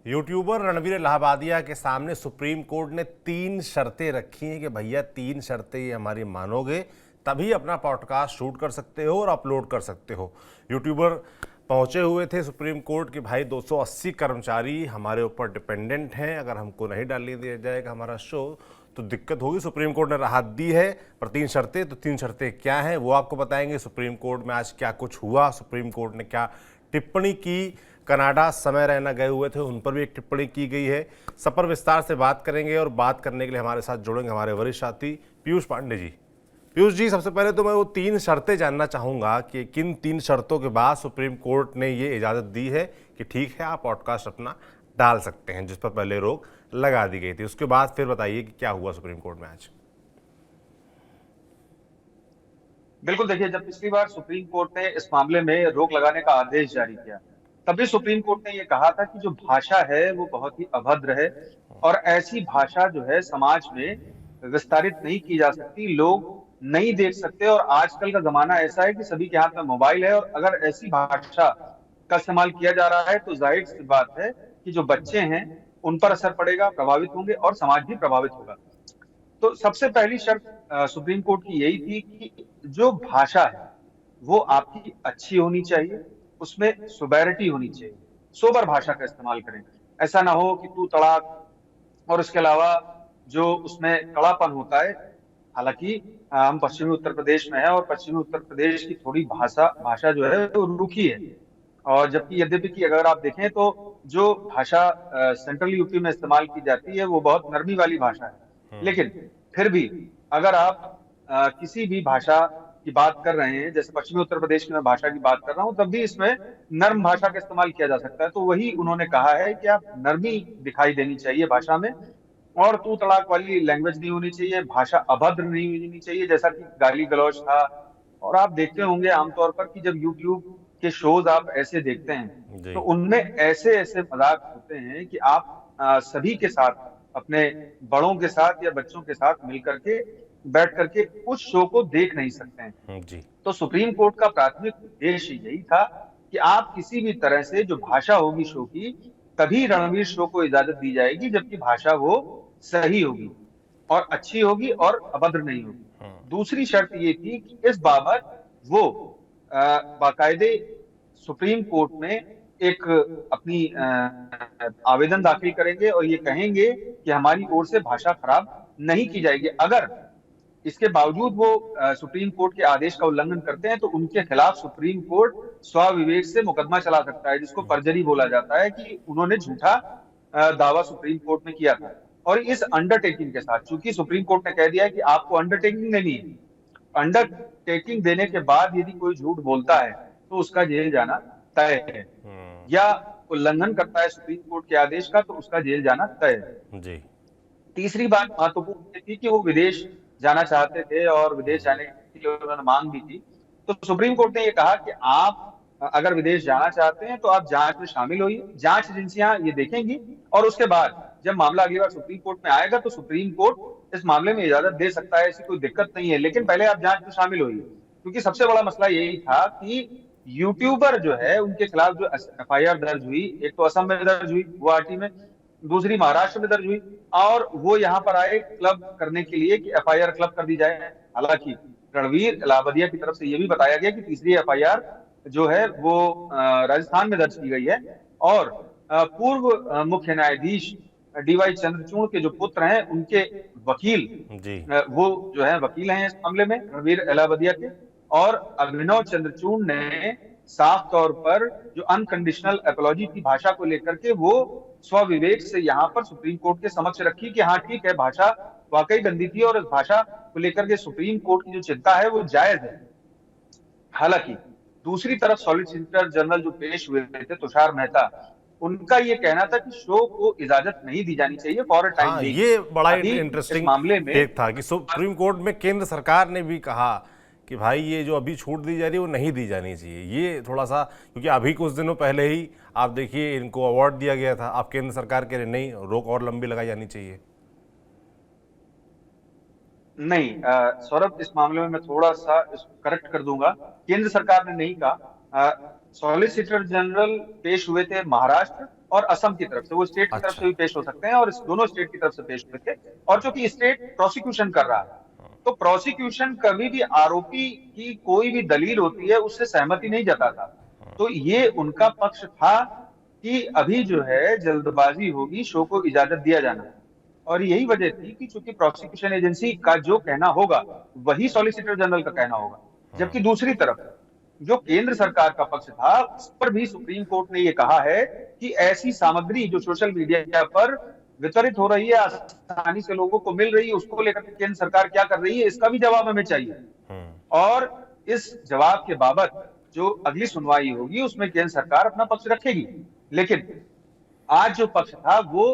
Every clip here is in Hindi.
यूट्यूबर रणवीर इलाहाबादिया के सामने सुप्रीम कोर्ट ने 3 शर्तें रखी हैं कि भैया 3 शर्तें ये हमारी मानोगे तभी अपना पॉडकास्ट शूट कर सकते हो और अपलोड कर सकते हो। यूट्यूबर पहुंचे हुए थे सुप्रीम कोर्ट कि भाई 280 कर्मचारी हमारे ऊपर डिपेंडेंट हैं, अगर हमको नहीं डालने दिया जाएगा हमारा शो तो दिक्कत होगी। सुप्रीम कोर्ट ने राहत दी है पर 3 शर्तें, तो 3 शर्तें क्या हैं वो आपको बताएंगे। सुप्रीम कोर्ट में आज क्या कुछ हुआ, सुप्रीम कोर्ट ने क्या टिप्पणी की, कनाडा समय रहना गए हुए थे उन पर भी एक टिप्पणी की गई है। सब पर विस्तार से बात करेंगे और बात करने के लिए हमारे साथ जुड़ेंगे हमारे वरिष्ठ साथी पीयूष पांडे जी। पीयूष जी, सबसे पहले तो मैं वो 3 शर्तें जानना चाहूँगा कि किन 3 शर्तों के बाद सुप्रीम कोर्ट ने ये इजाज़त दी है कि ठीक है आप पॉडकास्ट अपना डाल सकते हैं, जिस पर पहले रोक लगा दी गई थी। उसके बाद फिर बताइए कि क्या हुआ सुप्रीम कोर्ट में आज। बिल्कुल, देखिए, जब पिछली बार सुप्रीम कोर्ट ने इस मामले में रोक लगाने का आदेश जारी किया, तभी सुप्रीम कोर्ट ने यह कहा था कि जो भाषा है वो बहुत ही अभद्र है और ऐसी भाषा जो है समाज में विस्तारित नहीं की जा सकती, लोग नहीं देख सकते। और आजकल का जमाना ऐसा है कि सभी के हाथ में मोबाइल है और अगर ऐसी भाषा का इस्तेमाल किया जा रहा है तो जाहिर सी बात है कि जो बच्चे हैं उन पर असर पड़ेगा, प्रभावित होंगे और समाज भी प्रभावित होगा। तो सबसे पहली शर्त सुप्रीम कोर्ट की यही थी कि जो भाषा है वो आपकी अच्छी होनी चाहिए, उसमें सोबैरिटी होनी चाहिए, सोबर भाषा का इस्तेमाल करें। ऐसा ना हो कि तू तड़ाक और इसके अलावा जो उसमें कड़ापन होता है। हालांकि हम पश्चिमी उत्तर प्रदेश में है और पश्चिमी उत्तर प्रदेश की थोड़ी भाषा भाषा जो है वो रूखी है। और जबकि यद्यपि कि अगर आप देखें तो जो भाषा सेंट्रल यूपी में इस्तेमाल की जाती है वो बहुत नरमी वाली भाषा है। लेकिन फिर भी अगर आप किसी भी भाषा की बात कर रहे हैं, जैसे पश्चिमी उत्तर प्रदेश की मैं भाषा की बात कर रहा हूं, तब भी इसमें नर्म भाषा का इस्तेमाल किया जा सकता है। तो वही उन्होंने कहा है कि आप नरमी दिखाई देनी चाहिए भाषा में और तू तड़ाक वाली लैंग्वेज नहीं होनी चाहिए, भाषा अभद्र नहीं होनी चाहिए जैसा कि गाली गलौज था। और आप देखते होंगे आमतौर पर कि जब यूट्यूब के शोज आप ऐसे देखते हैं जी। तो उनमें ऐसे ऐसे मजाक होते हैं कि आप सभी के साथ, अपने बड़ों के साथ या बच्चों के साथ मिल करके बैठ करके उस शो को देख नहीं सकते हैं। जी। तो सुप्रीम कोर्ट का प्राथमिक उद्देश्य यही था कि आप किसी भी तरह से जो भाषा होगी शो की, तभी रणवीर शो को इजाजत दी जाएगी जबकि भाषा वो सही होगी और अच्छी होगी और अभद्र नहीं होगी। दूसरी शर्त ये थी कि इस बाबत वो बाकायदे सुप्रीम कोर्ट में एक अपनी आवेदन दाखिल करेंगे और ये कहेंगे कि हमारी ओर से भाषा खराब नहीं की जाएगी। अगर इसके बावजूद वो सुप्रीम कोर्ट के आदेश का उल्लंघन करते हैं तो उनके खिलाफ सुप्रीम कोर्ट स्वविवेक से मुकदमा चला सकता है, जिसको परजरी बोला जाता है कि उन्होंने झूठा दावा सुप्रीम कोर्ट में किया था। और इस अंडरटेकिंग के साथ, चूंकि सुप्रीम कोर्ट ने कह दिया है कि आपको अंडरटेकिंग देनी है, अंडरटेकिंग देने के बाद यदि कोई झूठ बोलता है तो उसका जेल जाना तय है, या उल्लंघन करता है सुप्रीम कोर्ट के आदेश का तो उसका जेल जाना तय है। जी। तीसरी बात महत्वपूर्ण ये थी कि वो विदेश जाना चाहते थे और विदेश जाने के लिए उन्होंने मांग भी की। तो सुप्रीम कोर्ट ने ये कहा कि आप अगर विदेश जाना चाहते हैं तो आप जांच में शामिल होइए, जांच एजेंसियां ये देखेंगी और उसके बाद जब मामला अगली बार सुप्रीम कोर्ट में आएगा तो सुप्रीम कोर्ट इस मामले में इजाजत दे सकता है, ऐसी कोई दिक्कत नहीं है। लेकिन पहले आप जांच में शामिल होइए, क्योंकि सबसे बड़ा मसला यही था कि यूट्यूबर जो है उनके खिलाफ जो एफआईआर दर्ज हुई, एक तो असम में दर्ज हुई गुवाहाटी में, दूसरी महाराष्ट्र में दर्ज हुई, और वो यहाँ पर आए क्लब करने के लिए कि एफआईआर क्लब कर दी जाए। हालांकि रणवीर इलाहाबादिया की तरफ से ये भी बताया गया कि तीसरी एफआईआर जो है वो राजस्थान में दर्ज की गई है और पूर्व मुख्य न्यायाधीश डीवाई चंद्रचूड़ के जो पुत्र हैं उनके वकील, जी। वो जो है वकील हैं इस मामले में रणवीर इलाहाबादिया के। और अभिनव चंद्रचूड़ ने साफ तौर पर जो अनकंडीशनल अपॉलॉजी थी भाषा को लेकर के, वो स्वविवेक से यहाँ पर सुप्रीम कोर्ट के समक्ष रखी कि हाँ ठीक है, भाषा वाकई गंदी थी और इस भाषा को लेकर के सुप्रीम कोर्ट की जो चिंता है वो जायज है। हालांकि दूसरी तरफ सॉलिसिटर जनरल जो पेश हुए थे तुषार मेहता, उनका ये कहना था कि शो को इजाजत नहीं दी जानी चाहिए फॉर अ टाइम हाँ, बीइंग। ये बड़ा अभी इस इंटरेस्टिंग मामले में टेक था कि सुप्रीम कोर्ट में केंद्र सरकार ने भी कहा कि भाई ये जो अभी छूट दी जा रही है वो नहीं दी जानी चाहिए। ये थोड़ा सा, क्योंकि अभी कुछ दिनों पहले ही आप देखिए इनको अवार्ड दिया गया था, आप केंद्र सरकार के लिए नहीं, रोक और लंबी लगाई जानी चाहिए। नहीं, सौरभ, इस मामले में मैं थोड़ा सा इसको करेक्ट कर दूंगा। केंद्र सरकार ने नहीं कहा, सॉलिसिटर जनरल पेश हुए थे महाराष्ट्र और असम की तरफ से, वो स्टेट की तरफ से अच्छा। भी पेश हो सकते हैं और इस दोनों स्टेट की तरफ से पेश हुए थे। और चूंकि स्टेट प्रोसिक्यूशन कर रहा है, तो प्रोसिक्यूशन कभी भी आरोपी की कोई भी दलील होती है उससे सहमति नहीं जताता। तो ये उनका पक्ष था कि अभी जो है जल्दबाजी होगी, शो को इजाजत दिया जाना है। और यही वजह थी कि चूंकि प्रोसिक्यूशन एजेंसी का जो कहना होगा वही सॉलिसिटर जनरल का कहना होगा। जबकि दूसरी तरफ जो केंद्र सरकार का पक्ष था, उस पर भी सुप्रीम कोर्ट ने ये कहा है कि ऐसी सामग्री जो सोशल मीडिया पर वितरित हो रही है, आसानी से लोगों को मिल रही है, उसको लेकर के केंद्र सरकार क्या कर रही है, इसका भी जवाब हमें चाहिए। और इस जवाब के बाबत जो अगली सुनवाई होगी उसमें केंद्र सरकार अपना पक्ष रखेगी। लेकिन आज जो पक्ष था वो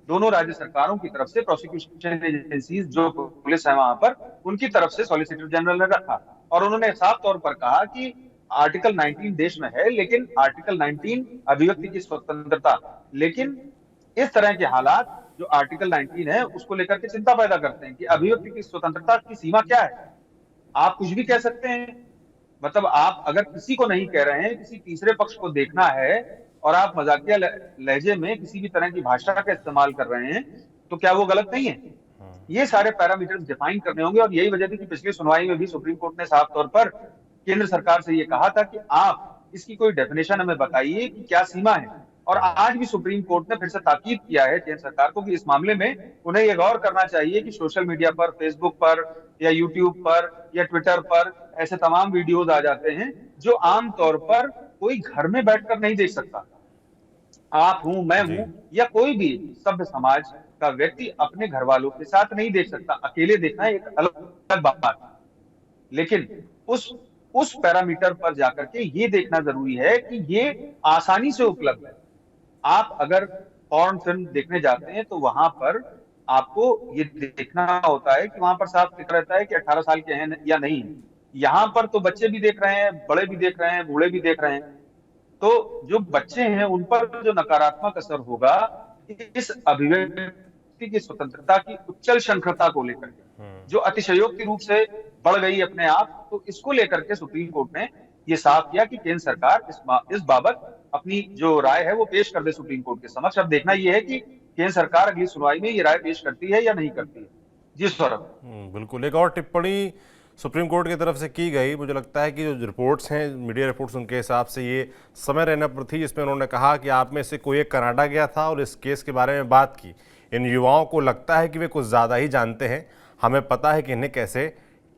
दोनों राज्य सरकारों की तरफ से, प्रोसिक्यूशन एजेंसीज जो पुलिस है वहां पर, उनकी तरफ से सॉलिसिटर जनरल ने रखा। और उन्होंने साफ तौर पर कहा कि आर्टिकल 19 देश में है, लेकिन आर्टिकल 19 अभिव्यक्ति की स्वतंत्रता, लेकिन इस तरह के हालात जो आर्टिकल 19 है उसको लेकर के चिंता पैदा करते हैं कि अभिव्यक्ति की स्वतंत्रता की सीमा क्या है। आप कुछ भी कह सकते हैं, मतलब आप अगर किसी को नहीं कह रहे हैं, किसी तीसरे पक्ष को देखना है और आप मजाकिया लहजे में किसी भी तरह की भाषा का इस्तेमाल कर रहे हैं, तो क्या वो गलत नहीं है? ये सारे पैरामीटर्स डिफाइन करने होंगे। और यही वजह थी कि पिछली सुनवाई में भी सुप्रीम कोर्ट ने साफ तौर पर केंद्र सरकार से ये कहा था कि आप इसकी कोई डेफिनेशन हमें बताइए कि क्या सीमा है। और आज भी सुप्रीम कोर्ट ने फिर से ताकीद किया है केंद्र सरकार को कि इस मामले में उन्हें यह गौर करना चाहिए कि सोशल मीडिया पर, फेसबुक पर या यूट्यूब पर या ट्विटर पर ऐसे तमाम वीडियोज आ जाते हैं जो आमतौर पर कोई घर में बैठकर नहीं देख सकता। आप हूं, मैं जी। हूं, या कोई भी सभ्य समाज का व्यक्ति अपने घर वालों के साथ नहीं देख सकता। अकेले देखना एक अलग बात है। लेकिन उस पैरामीटर पर जाकर के ये देखना जरूरी है कि ये आसानी से उपलब्ध है। आप अगर पॉर्न फिल्म देखने जाते हैं तो वहां पर आपको ये देखना होता है कि वहां पर साफ लिखा रहता है कि 18 साल के हैं या नहीं। यहाँ पर तो बच्चे भी देख रहे हैं, बड़े भी देख रहे हैं, बूढ़े भी देख रहे हैं। तो जो बच्चे हैं उन पर जो नकारात्मक असर होगा इस अभिव्यक्ति की स्वतंत्रता की उच्चल श्रृंखलता को लेकर के, जो अतिशयोक्ति रूप से बढ़ गई अपने आप, तो इसको लेकर के सुप्रीम कोर्ट ने ये साफ किया कि केंद्र सरकार इस बाबत अपनी जो राय है वो पेश कर दे सुप्रीम कोर्ट के समक्ष। अब देखना यह है कि केंद्र सरकार अगली सुनवाई में ये राय पेश करती है या नहीं करती है। जी सौरभ। बिल्कुल। एक और टिप्पणी सुप्रीम कोर्ट की तरफ से की गई, मुझे लगता है कि जो रिपोर्ट्स हैं, मीडिया रिपोर्ट्स, उनके हिसाब से ये समय रहना पर थी, जिसमें उन्होंने कहा कि आप में से कोई एक कनाडा गया था और इस केस के बारे में बात की। इन युवाओं को लगता है कि वे कुछ ज़्यादा ही जानते हैं, हमें पता है कि इन्हें कैसे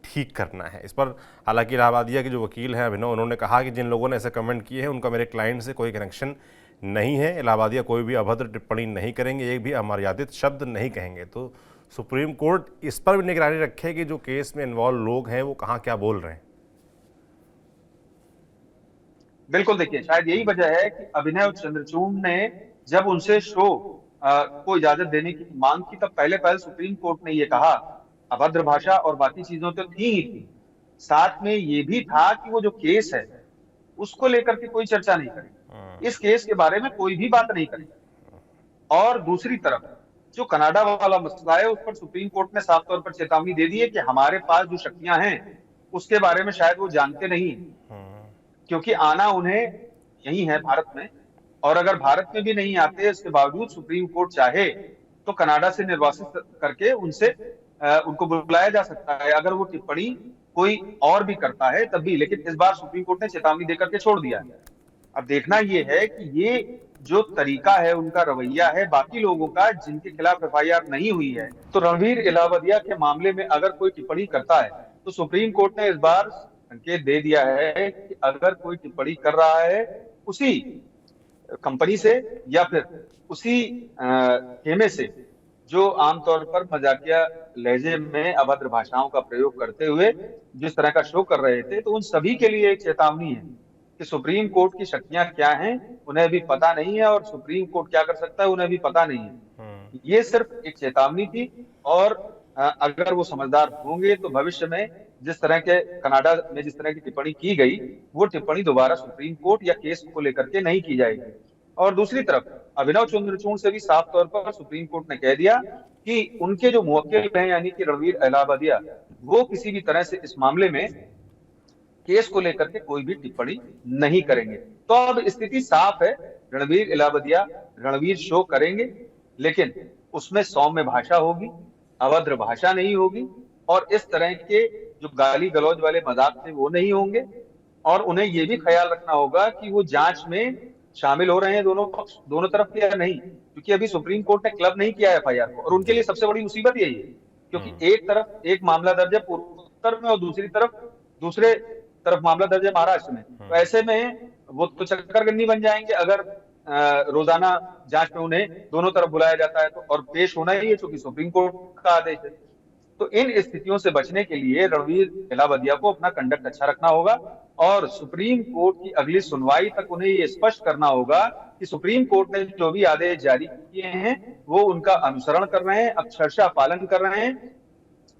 ठीक करना है। इस पर हालांकि इलाहाबादिया के जो वकील हैं अभिनव, उन्होंने कहा कि जिन लोगों ने ऐसे कमेंट किए हैं उनका मेरे क्लाइंट से कोई कनेक्शन नहीं है। इलाहाबादिया कोई भी अभद्र टिप्पणी नहीं करेंगे, एक भी अमर्यादित शब्द नहीं कहेंगे। तो सुप्रीम कोर्ट इस पर भी निगरानी रखे कि जो केस में इन्वॉल्व लोग हैं वो कहाँ क्या बोल रहे हैं। बिल्कुल, देखिए शायद यही वजह है कि अभिनव चंद्रचूड़ ने जब उनसे शो को इजाजत देने की मांग की, तब पहले पहल सुप्रीम कोर्ट ने ये कहा, अभद्र भाषा और बाकी चीजों तो थी ही थी, साथ में ये भी था कि वो जो केस है उसको लेकर के कोई चर्चा नहीं करेगी, इस केस के बारे में कोई भी बात नहीं करेगी। और दूसरी तरफ जो कनाडा वाला मसला है उस पर सुप्रीम कोर्ट ने साफ तौर पर चेतावनी दे दी है कि हमारे पास जो शक्तियां हैं उसके बारे में शायद वो जानते नहीं, क्योंकि आना उन्हें यही है भारत में। और अगर भारत में भी नहीं आते, इसके बावजूद सुप्रीम कोर्ट चाहे तो कनाडा से निर्वासित करके उनसे उनको बुलाया जा सकता है, अगर वो टिप्पणी कोई और भी करता है तब भी। लेकिन इस बार सुप्रीम कोर्ट ने चेतावनी देकर के छोड़ दिया है। अब देखना ये है कि ये जो तरीका है, उनका रवैया है बाकी लोगों का जिनके खिलाफ एफआईआर नहीं हुई है, तो रणवीर इलाहाबादिया के मामले में अगर कोई टिप्पणी करता है तो सुप्रीम कोर्ट ने इस बार संकेत दे दिया है कि अगर कोई टिप्पणी कर रहा है उसी कंपनी से या फिर उसी खेमे से जो आमतौर पर मजाकिया लहजे में अभद्र भाषाओं का प्रयोग करते हुए जिस तरह का शो कर रहे थे, तो उन सभी के लिए एक चेतावनी है कि सुप्रीम कोर्ट की शक्तियां क्या हैं उन्हें भी पता नहीं है, और सुप्रीम कोर्ट क्या कर सकता है उन्हें भी पता नहीं है। ये सिर्फ एक चेतावनी थी, और अगर वो समझदार होंगे तो भविष्य में जिस तरह के कनाडा में जिस तरह की टिप्पणी की गई, वो टिप्पणी दोबारा सुप्रीम कोर्ट या केस को लेकर के नहीं की जाएगी। और दूसरी तरफ अभिनव चंद्रचूड़ से भी साफ तौर पर सुप्रीम कोर्ट ने कह दिया कि उनके जो मुवक्किल हैं यानी कि रणवीर इलाहाबादिया, वो किसी भी तरह से इस मामले में केस को लेकर के कोई भी टिप्पणी नहीं करेंगे। तो अब स्थिति साफ है, रणवीर इलावदिया रणवीर शो करेंगे, लेकिन उसमें सौम्य भाषा होगी, अभद्र भाषा नहीं होगी, और इस तरह के जो गाली गलौज वाले मजाक थे वो नहीं होंगे। और उन्हें ये भी ख्याल रखना होगा कि वो जांच में शामिल हो रहे हैं दोनों पक्ष, दोनों तरफ के या नहीं, क्योंकि अभी सुप्रीम कोर्ट ने क्लब नहीं किया है एफआईआर को, और उनके लिए सबसे बड़ी मुसीबत यही है, क्योंकि एक तरफ एक मामला दर्ज है पूर्वोत्तर में और दूसरे तरफ मामला दर्ज है महाराष्ट्र में। तो ऐसे में वो तो चक्करगन्नी बन जाएंगे अगर रोजाना जांच में उन्हें दोनों तरफ बुलाया जाता है तो, और पेश होना ही है क्योंकि सुप्रीम कोर्ट का आदेश है। तो इन स्थितियों से बचने के लिए रणवीर इलावदिया को अपना कंडक्ट अच्छा रखना होगा, और सुप्रीम कोर्ट की अगली सुनवाई तक उन्हें ये स्पष्ट करना होगा कि सुप्रीम कोर्ट ने जो भी आदेश जारी किए हैं वो उनका अनुसरण कर रहे हैं, अक्षरशः पालन कर रहे हैं,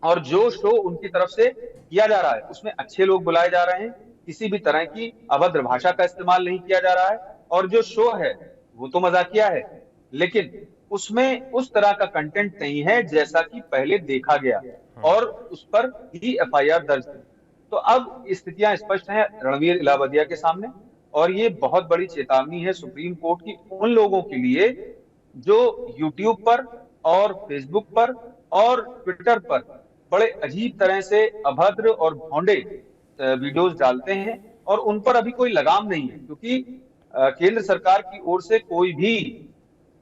और जो शो उनकी तरफ से किया जा रहा है उसमें अच्छे लोग बुलाए जा रहे हैं, किसी भी तरह की अभद्र भाषा का इस्तेमाल नहीं किया जा रहा है, और जो शो है वो तो मजाकिया है, लेकिन उसमें उस तरह का कंटेंट नहीं है जैसा कि पहले देखा गया, और उस पर ही एफआईआर दर्ज थी। तो अब स्थितियां स्पष्ट हैं रणवीर इलावदिया के सामने, और ये बहुत बड़ी चेतावनी है सुप्रीम कोर्ट की उन लोगों के लिए जो यूट्यूब पर और फेसबुक पर और ट्विटर पर बड़े अजीब तरह से अभद्र और भोंडे वीडियोस डालते हैं, और उन पर अभी कोई लगाम नहीं है, क्योंकि केंद्र सरकार की ओर से कोई भी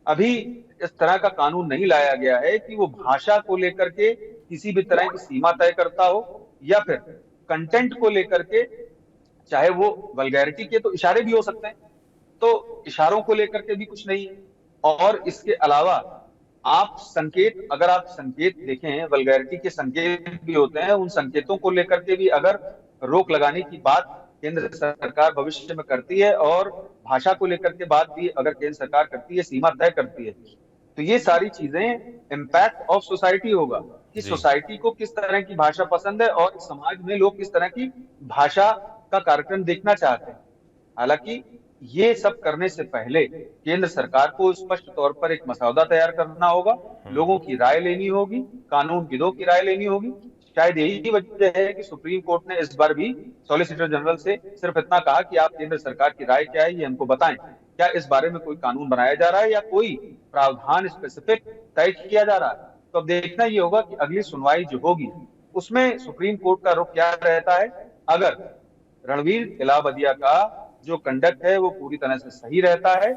अभी इस तरह का कानून नहीं लाया गया है कि वो भाषा को लेकर के किसी भी तरह की सीमा तय करता हो, या फिर कंटेंट को लेकर के, चाहे वो वल्गैरिटी के तो इशारे भी हो सकते हैं, तो इशारों को लेकर के भी कुछ नहीं है। और इसके अलावा अगर आप संकेत देखें, वल्गैरिटी के संकेत भी होते हैं, उन संकेतों को लेकर के भी अगर रोक लगाने की बात केंद्र सरकार भविष्य में करती है, और भाषा को लेकर के बात भी अगर केंद्र सरकार करती है, सीमा तय करती है, तो ये सारी चीजें इम्पैक्ट ऑफ सोसाइटी होगा कि सोसाइटी को किस तरह की भाषा पसंद है और समाज में लोग किस तरह की भाषा का कार्यक्रम देखना चाहते हैं। हालांकि ये सब करने से पहले केंद्र सरकार को स्पष्ट तौर पर एक मसौदा तैयार करना होगा, लोगों की राय लेनी होगी, कानूनविदों की राय लेनी होगी। शायद यही वजह है कि सुप्रीम कोर्ट ने इस बार भी सॉलिसिटर जनरल से सिर्फ इतना कहा कि आप केंद्र सरकार की राय क्या है ये हमको बताएं, क्या इस बारे में कोई कानून बनाया जा रहा है या कोई प्रावधान स्पेसिफिक तय किया जा रहा है। तो अब देखना ये होगा कि अगली सुनवाई जो होगी उसमें सुप्रीम कोर्ट का रुख क्या रहता है। अगर रणवीर इलावदिया का जो कंडक्ट है वो पूरी तरह से सही रहता है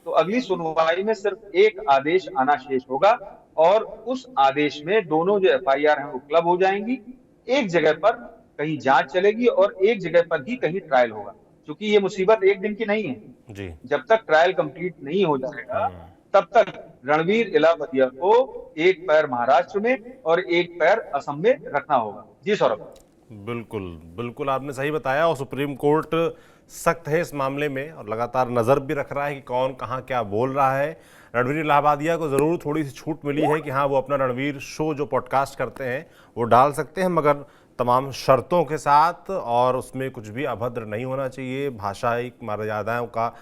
तो अगली सुनवाई में सिर्फ एक आदेश आना शेष होगा, और उस आदेश में दोनों जो एफआईआर हैं वो क्लब हो जाएंगी, एक जगह पर कहीं जांच चलेगी और एक जगह पर ही कहीं ट्रायल होगा, क्योंकि ये मुसीबत एक दिन की नहीं है जी। जब तक ट्रायल कंप्लीट नहीं हो जाएगा तब तक रणवीर इलावदिया को एक पैर महाराष्ट्र में और एक पैर असम में रखना होगा। जी सौरभ। बिल्कुल बिल्कुल आपने सही बताया, और सुप्रीम कोर्ट सख्त है इस मामले में और लगातार नज़र भी रख रहा है कि कौन कहाँ क्या बोल रहा है। रणवीर इलाहाबादिया को ज़रूर थोड़ी सी छूट मिली है कि हाँ वो अपना रणवीर शो जो पॉडकास्ट करते हैं वो डाल सकते हैं, मगर तमाम शर्तों के साथ, और उसमें कुछ भी अभद्र नहीं होना चाहिए, भाषाई मर्यादाओं का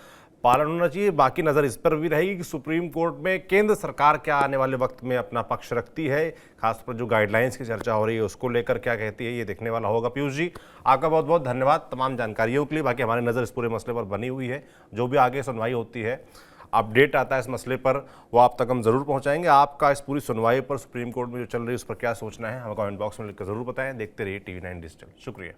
पालन होना चाहिए। बाकी नज़र इस पर भी रहेगी कि सुप्रीम कोर्ट में केंद्र सरकार क्या आने वाले वक्त में अपना पक्ष रखती है, खासकर जो गाइडलाइंस की चर्चा हो रही है उसको लेकर क्या कहती है, ये देखने वाला होगा। पीयूष जी आपका बहुत बहुत धन्यवाद तमाम जानकारियों के लिए। बाकी हमारी नज़र इस पूरे मसले पर बनी हुई है, जो भी आगे सुनवाई होती है, अपडेट आता है इस मसले पर, वो आप तक हम ज़रूर पहुँचाएंगे। आपका इस पूरी सुनवाई पर सुप्रीम कोर्ट में जो चल रही है उस पर क्या सोचना है हमें कमेंट बॉक्स में लिखकर ज़रूर बताएं। देखते रहिए TV9 डिजिटल। शुक्रिया।